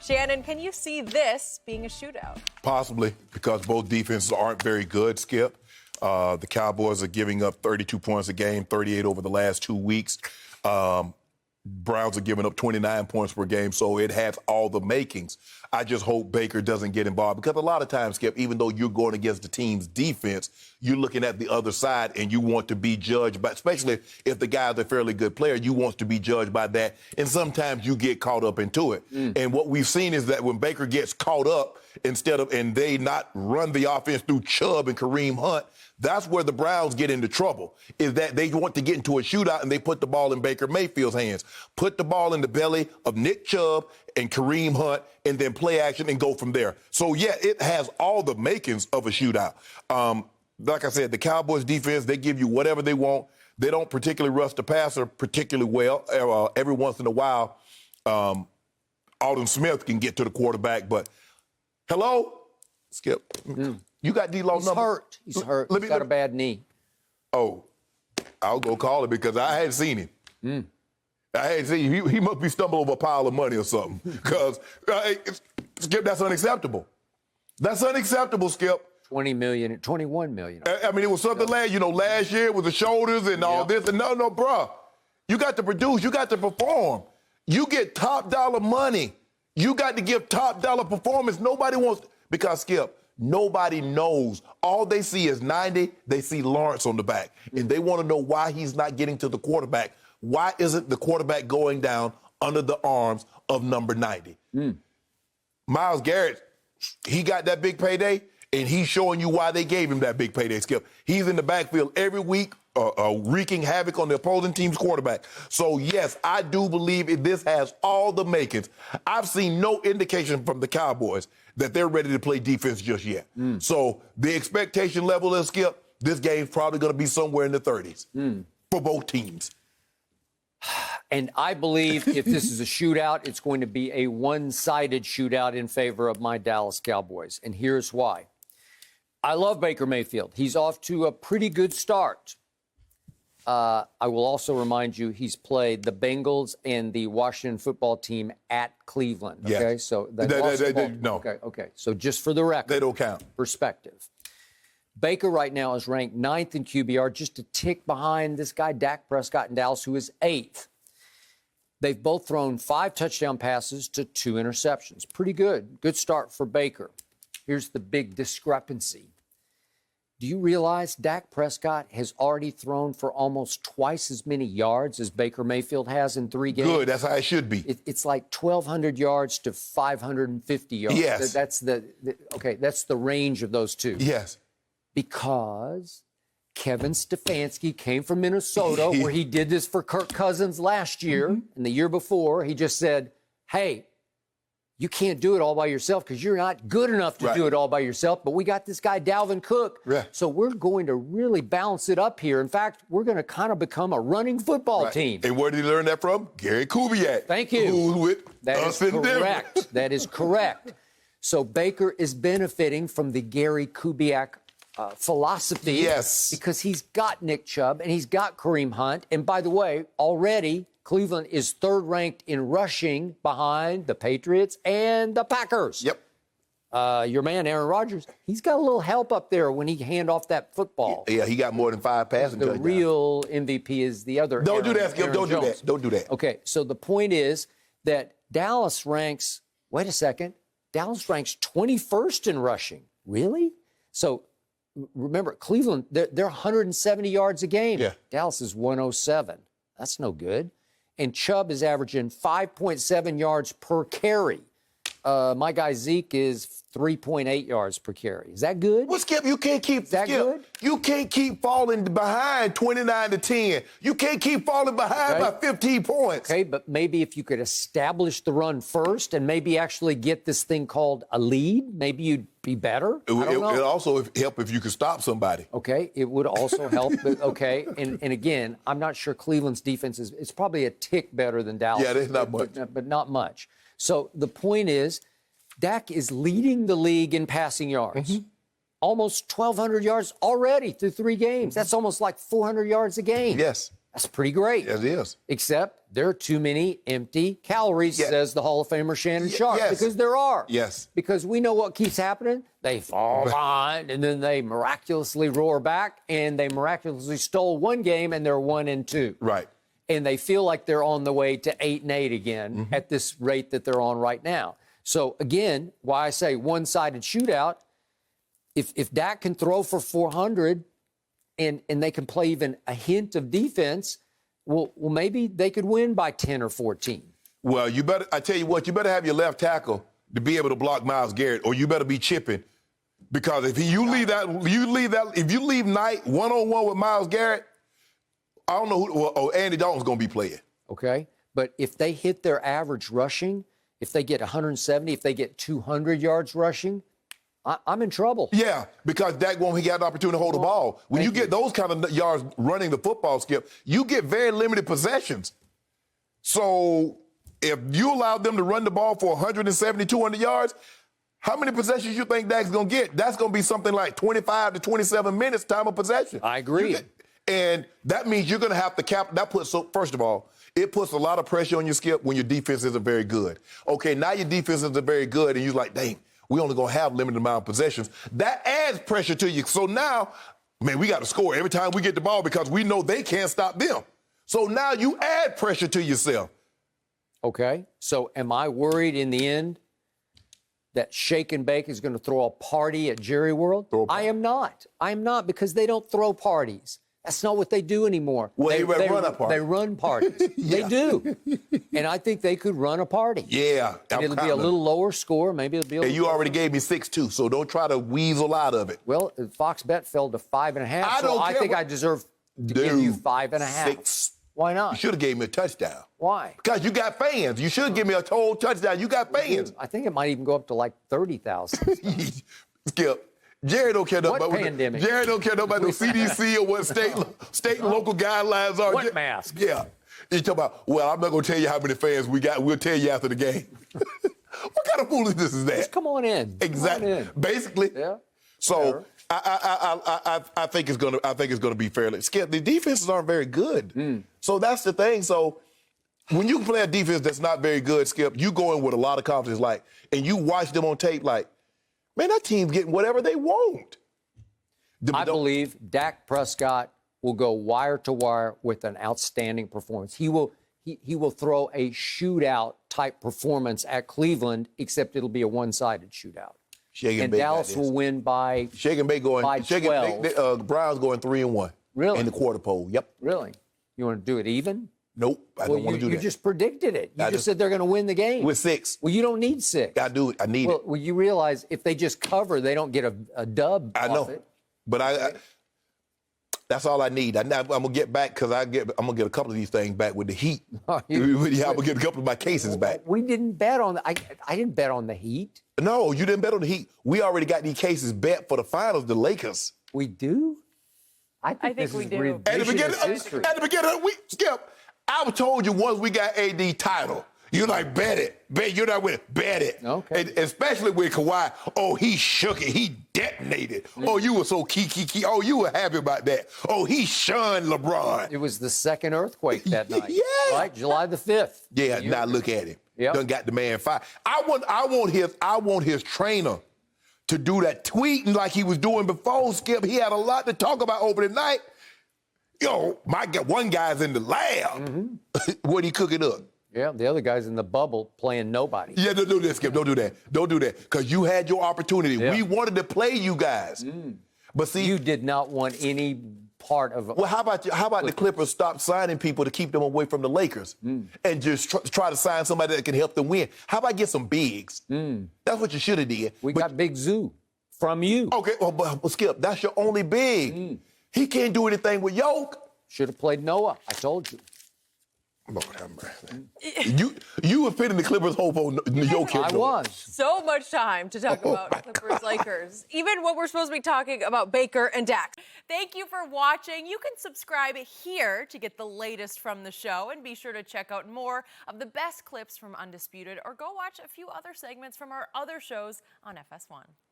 Shannon, can you see this being a shootout? Possibly, because both defenses aren't very good, Skip. The Cowboys are giving up 32 points a game, 38 over the last 2 weeks. Browns are giving up 29 points per game, so it has all the makings. I just hope Baker doesn't get involved, because a lot of times, Skip, even though you're going against the team's defense, you're looking at the other side and you want to be judged by, especially if the guy's a fairly good player, you want to be judged by that. And sometimes you get caught up into it. And what we've seen is that when Baker gets caught up, and they not run the offense through Chubb and Kareem Hunt, that's where the Browns get into trouble, is that they want to get into a shootout and they put the ball in Baker Mayfield's hands. Put the ball in the belly of Nick Chubb and Kareem Hunt and then play action and go from there. So, yeah, it has all the makings of a shootout. Like I said, the Cowboys defense, they give you whatever they want. They don't particularly rush the passer particularly well. Every once in a while, Alden Smith can get to the quarterback, but hello? Skip. You got D-Law number? He's hurt. He's got a bad knee. Oh, I'll go call it because I hadn't seen him. I hadn't seen him. He must be stumbling over a pile of money or something. Because, Skip, that's unacceptable. That's unacceptable, Skip. 21 million. I mean, it was something last year with the shoulders and all this. And no, bruh. You got to produce. You got to perform. You get top dollar money. You got to give top dollar performance. Nobody wants, because, Skip, nobody knows. All they see is 90. They see Lawrence on the back. And they want to know why he's not getting to the quarterback. Why isn't the quarterback going down under the arms of number 90? Myles Garrett, he got that big payday, and he's showing you why they gave him that big payday, Skip. He's in the backfield every week, wreaking havoc on the opposing team's quarterback. So, yes, I do believe this has all the makings. I've seen no indication from the Cowboys that they're ready to play defense just yet. So the expectation level is, Skip, this game's probably going to be somewhere in the 30s for both teams. And I believe if this is a shootout, it's going to be a one-sided shootout in favor of my Dallas Cowboys. And here's why. I love Baker Mayfield. He's off to a pretty good start. I will also remind you he's played the Bengals and the Washington football team at Cleveland. Okay, yes. So no. Okay. So just for the record, they don't count. Perspective. Baker right now is ranked 9th in QBR, just a tick behind this guy Dak Prescott in Dallas, who is 8th. They've both thrown 5 touchdown passes to 2 interceptions. Pretty good. Good start for Baker. Here's the big discrepancy. Do you realize Dak Prescott has already thrown for almost twice as many yards as Baker Mayfield has in 3 games? Good, that's how it should be. It's like 1,200 yards to 550 yards. Yes. That's that's the range of those two. Yes. Because Kevin Stefanski came from Minnesota, where he did this for Kirk Cousins last year, and the year before, he just said, hey, you can't do it all by yourself because you're not good enough to do it all by yourself. But we got this guy, Dalvin Cook. So we're going to really balance it up here. In fact, we're going to kind of become a running football team. And where did he learn that from? Gary Kubiak. Thank you. That is correct. That is correct. So Baker is benefiting from the Gary Kubiak philosophy. Yes. Because he's got Nick Chubb and he's got Kareem Hunt. And by the way, already Cleveland is 3rd ranked in rushing behind the Patriots and the Packers. Yep. Your man, Aaron Rodgers, he's got a little help up there when he hand off that football. Yeah, he got more than 5 passing touchdowns. The real MVP is the other. Don't do that, Skip. Don't do that. Don't do that. Okay, so the point is that Dallas ranks, wait a second, Dallas ranks 21st in rushing. Really? So remember, Cleveland, they're 170 yards a game. Yeah. Dallas is 107. That's no good. And Chubb is averaging 5.7 yards per carry. My guy Zeke is 3.8 yards per carry. Is that good? Well, Skip, you can't keep good? You can't keep falling behind 29-10. You can't keep falling behind by 15 points. Okay, but maybe if you could establish the run first and maybe actually get this thing called a lead, maybe you'd be better. It would also help if you could stop somebody. Okay, it would also help. Okay, and again, I'm not sure Cleveland's defense it's probably a tick better than Dallas. Yeah, there's not much. But not much. So the point is, Dak is leading the league in passing yards. Almost 1,200 yards already through 3 games. That's almost like 400 yards a game. Yes. That's pretty great. Yes, it is. Except there are too many empty calories, says the Hall of Famer Shannon Sharpe. yes. Because there are. Yes. Because we know what keeps happening. They fall behind, and then they miraculously roar back, and they miraculously stole one game, and they're 1-2. Right. And they feel like they're on the way to 8-8 again at this rate that they're on right now. So, again, why I say one-sided shootout, if Dak can throw for 400 and they can play even a hint of defense, well, maybe they could win by 10 or 14. Well, I tell you what, you better have your left tackle to be able to block Myles Garrett, or you better be chipping. Because if you leave Knight one-on-one with Myles Garrett, I don't know Andy Dalton's going to be playing. Okay? But if they hit their average rushing, if they get 170, if they get 200 yards rushing, I'm in trouble. Yeah, because Dak won't get an opportunity to hold the ball. When you get those kind of yards running the football, Skip, you get very limited possessions. So if you allow them to run the ball for 170, 200 yards, how many possessions you think Dak's going to get? That's going to be something like 25 to 27 minutes time of possession. I agree. And that means you're going to have to first of all, it puts a lot of pressure on your, Skip, when your defense isn't very good. Okay, now your defense isn't very good, and you're like, dang, we only going to have limited amount of possessions. That adds pressure to you. So now, man, we got to score every time we get the ball because we know they can't stop them. So now you add pressure to yourself. Okay, so am I worried in the end that Shake and Bake is going to throw a party at Jerry World? I am not. I am not, because they don't throw parties. That's not what they do anymore. Well, they run a party. They run parties. They do. And I think they could run a party. Yeah. And it'll be a little lower score. Maybe it'll be a little. And you already gave me 6-2, so don't try to weasel out of it. Well, Fox Bet fell to 5.5. I think I deserve to give you 5.5. 6. Why not? You should have gave me a touchdown. Why? Because you got fans. You should give me a whole touchdown. You got fans. I think it might even go up to like 30,000. Skip. Jerry don't care What about pandemic? Jerry don't care about the CDC or what state and local guidelines are. What mask? Yeah. You talk about, well, I'm not going to tell you how many fans we got. We'll tell you after the game. What kind of foolishness is that? Just come on in. Exactly. Come on in. Basically. Yeah. So I think it's gonna be fairly. Skip, the defenses aren't very good. So that's the thing. So when you play a defense that's not very good, Skip, you go in with a lot of confidence, and you watch them on tape, man, that team's getting whatever they want. I believe Dak Prescott will go wire to wire with an outstanding performance. He will throw a shootout type performance at Cleveland, except it'll be a one-sided shootout. And Dallas will win by Shake and Bake going by 12. The Browns going 3-1. Really? In the quarter pole. Yep. Really? You want to do it even? Nope. I don't want to do that. You just predicted it. You just said they're going to win the game. With 6. Well, you don't need 6. I do. I need it. Well, you realize if they just cover, they don't get a dub I off know. it. But that's all I need. I'm gonna get back because I'm gonna get a couple of these things back with the Heat. I'm gonna get a couple of my cases back. We didn't bet on. I didn't bet on the Heat. No, you didn't bet on the Heat. We already got these cases bet for the finals. The Lakers. We do. I think we do. At the beginning of the week, Skip, I told you once we got AD title. You're like, bet it. You're not with it. Bet it. Okay. And especially with Kawhi. Oh, he shook it. He detonated. Oh, you were so key. Oh, you were happy about that. Oh, he shunned LeBron. It was the second earthquake that night. Yeah. Right? July the 5th. Yeah, now look at him. Yep. Done got the man fired. I want his trainer to do that tweeting like he was doing before, Skip. He had a lot to talk about over the night. One guy's in the lab. What he cooking up? Yeah, the other guy's in the bubble playing nobody. Yeah, don't do that, Skip. Don't do that. Don't do that. Because you had your opportunity. Yeah. We wanted to play you guys. But see, You did not want any part of it. well, how about the Clippers stop signing people to keep them away from the Lakers and just try to sign somebody that can help them win? How about get some bigs? That's what you should have did. We got Big Zoo from you. Okay, but Skip, that's your only big. He can't do anything with Yoke. Should have played Noah. I told you. Lord have mercy. You were fitting the Clippers' hope on New York. I was. So much time to talk about Clippers Lakers. Even what we're supposed to be talking about Baker and Dak. Thank you for watching. You can subscribe here to get the latest from the show, and be sure to check out more of the best clips from Undisputed, or go watch a few other segments from our other shows on FS1.